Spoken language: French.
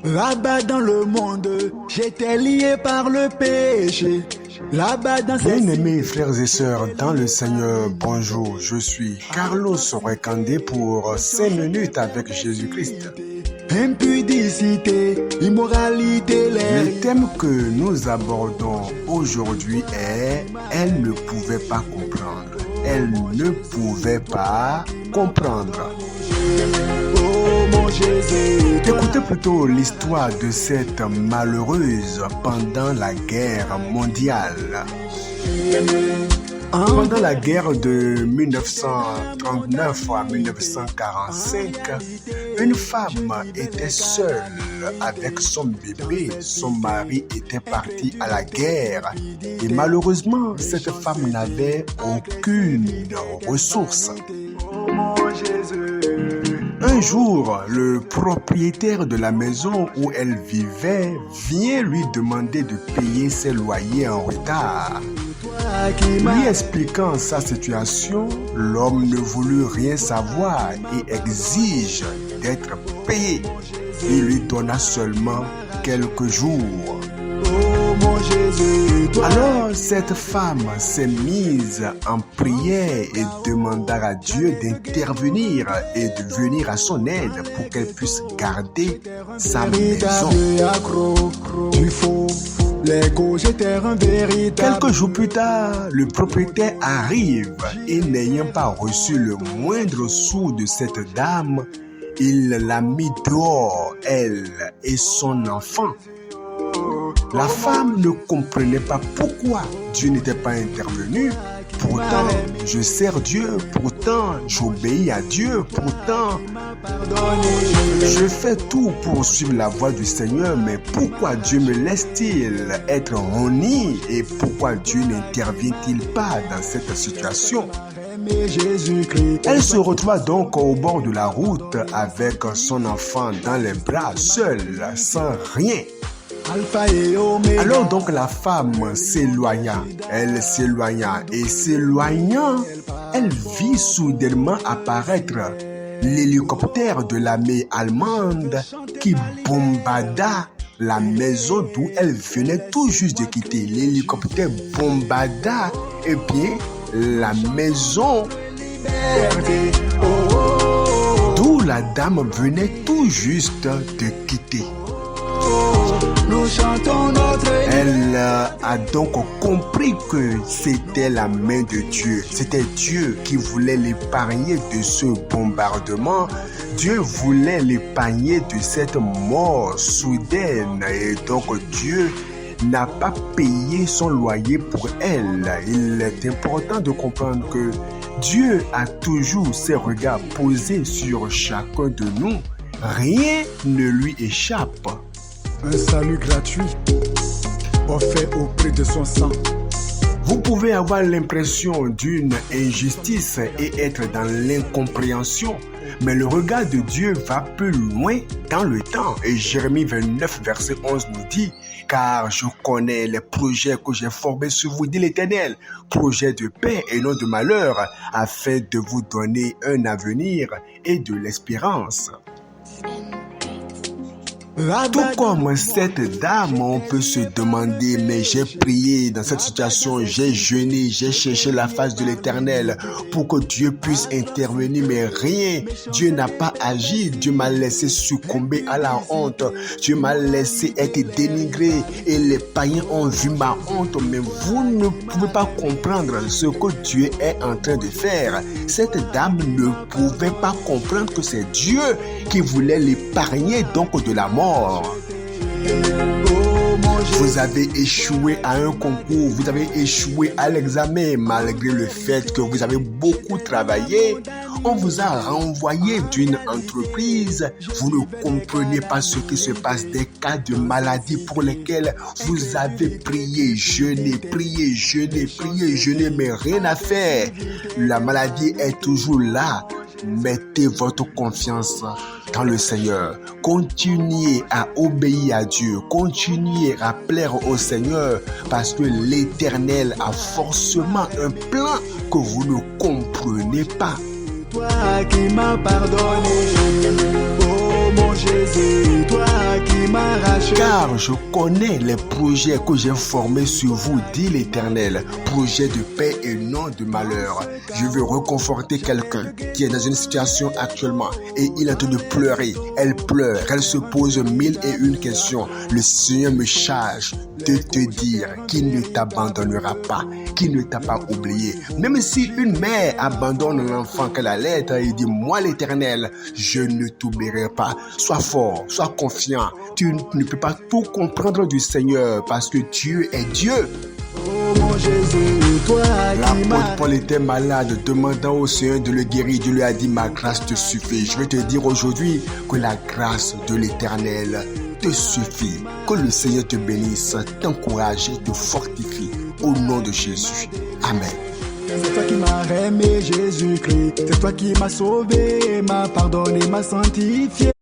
Là-bas dans le monde, j'étais lié par le péché. Là-bas dans ces... Bien-aimés frères et sœurs dans le Seigneur, bonjour, je suis Carlos Recandé pour 5 minutes avec Jésus-Christ. Impudicité, immoralité, Le thème que nous abordons aujourd'hui est « Elle ne pouvait pas comprendre ». Elle ne pouvait pas comprendre. Oh mon Jésus, Écoutez plutôt l'histoire de cette malheureuse pendant la guerre mondiale. Pendant la guerre de 1939 à 1945, une femme était seule avec son bébé. Son mari était parti à la guerre et malheureusement, cette femme n'avait aucune ressource. Un jour, le propriétaire de la maison où elle vivait vient lui demander de payer ses loyers en retard. Lui expliquant sa situation, l'homme ne voulut rien savoir et exige d'être payé. Il lui donna seulement quelques jours. Alors cette femme s'est mise en prière et demanda à Dieu d'intervenir et de venir à son aide pour qu'elle puisse garder sa maison. Quelques jours plus tard, le propriétaire arrive et n'ayant pas reçu le moindre sou de cette dame, il l'a mis dehors, elle et son enfant. La femme ne comprenait pas pourquoi Dieu n'était pas intervenu. Pourtant, je sers Dieu, pourtant, j'obéis à Dieu, pourtant, je fais tout pour suivre la voie du Seigneur, mais pourquoi Dieu me laisse-t-il être honni et pourquoi Dieu n'intervient-il pas dans cette situation? Elle se retrouva donc au bord de la route avec son enfant dans les bras, seule, sans rien. Alors donc la femme s'éloigna, elle s'éloigna et s'éloignant, elle vit soudainement apparaître l'hélicoptère de l'armée allemande qui bombarda la maison d'où elle venait tout juste de quitter. L'hélicoptère bombarda et bien la maison d'où la dame venait tout juste de quitter. Elle a donc compris que c'était la main de Dieu. C'était Dieu qui voulait l'épargner de ce bombardement. Dieu voulait l'épargner de cette mort soudaine. Et donc Dieu n'a pas payé son loyer pour elle. Il est important de comprendre que Dieu a toujours ses regards posés sur chacun de nous. Rien ne lui échappe. Un salut gratuit offert au prix de son sang. Vous pouvez avoir l'impression d'une injustice et être dans l'incompréhension, mais le regard de Dieu va plus loin dans le temps. Et Jérémie 29, verset 11 nous dit « Car je connais les projets que j'ai formés sur vous, dit l'Éternel, projets de paix et non de malheur, afin de vous donner un avenir et de l'espérance. » Tout comme cette dame, on peut se demander, mais j'ai prié dans cette situation, j'ai jeûné, j'ai cherché la face de l'Éternel pour que Dieu puisse intervenir, mais rien, Dieu n'a pas agi, Dieu m'a laissé succomber à la honte, Dieu m'a laissé être dénigré et les païens ont vu ma honte, mais vous ne pouvez pas comprendre ce que Dieu est en train de faire. Cette dame ne pouvait pas comprendre que c'est Dieu qui voulait l'épargner donc de la mort. Vous avez échoué à un concours, vous avez échoué à l'examen malgré le fait que vous avez beaucoup travaillé. On vous a renvoyé d'une entreprise, vous ne comprenez pas ce qui se passe, des cas de maladie pour lesquels vous avez prié, jeûné, mais rien à faire. La maladie est toujours là. Mettez votre confiance dans le Seigneur. Continuez à obéir à Dieu. Continuez à plaire au Seigneur parce que l'Éternel a forcément un plan que vous ne comprenez pas. Toi qui m'as pardonné, oh mon Jésus, toi qui m'as racheté. Car je connais les projets que j'ai formés sur vous, dit l'Éternel, projets de paix et non de malheur. Je veux réconforter quelqu'un qui est dans une situation actuellement et il est en train de pleurer. Elle pleure, elle se pose 1001 questions. Le Seigneur me charge de te dire qu'il ne t'abandonnera pas, qu'il ne t'a pas oublié. Même si une mère abandonne l'enfant qu'elle allait, il dit, moi l'Éternel, je ne t'oublierai pas. Sois fort, sois confiant. Tu ne peux pas tout comprendre du Seigneur parce que Dieu est Dieu. Oh mon Jésus, toi qui m'as... L'apôtre Paul était malade, demandant au Seigneur de le guérir. Dieu lui a dit, ma grâce te suffit. Je vais te dire aujourd'hui que la grâce de l'Éternel te suffit. Que le Seigneur te bénisse, t'encourage et te fortifie. Au nom de Jésus. Amen. C'est toi qui m'as aimé, Jésus-Christ. C'est toi qui m'as sauvé, m'a pardonné, m'a sanctifié.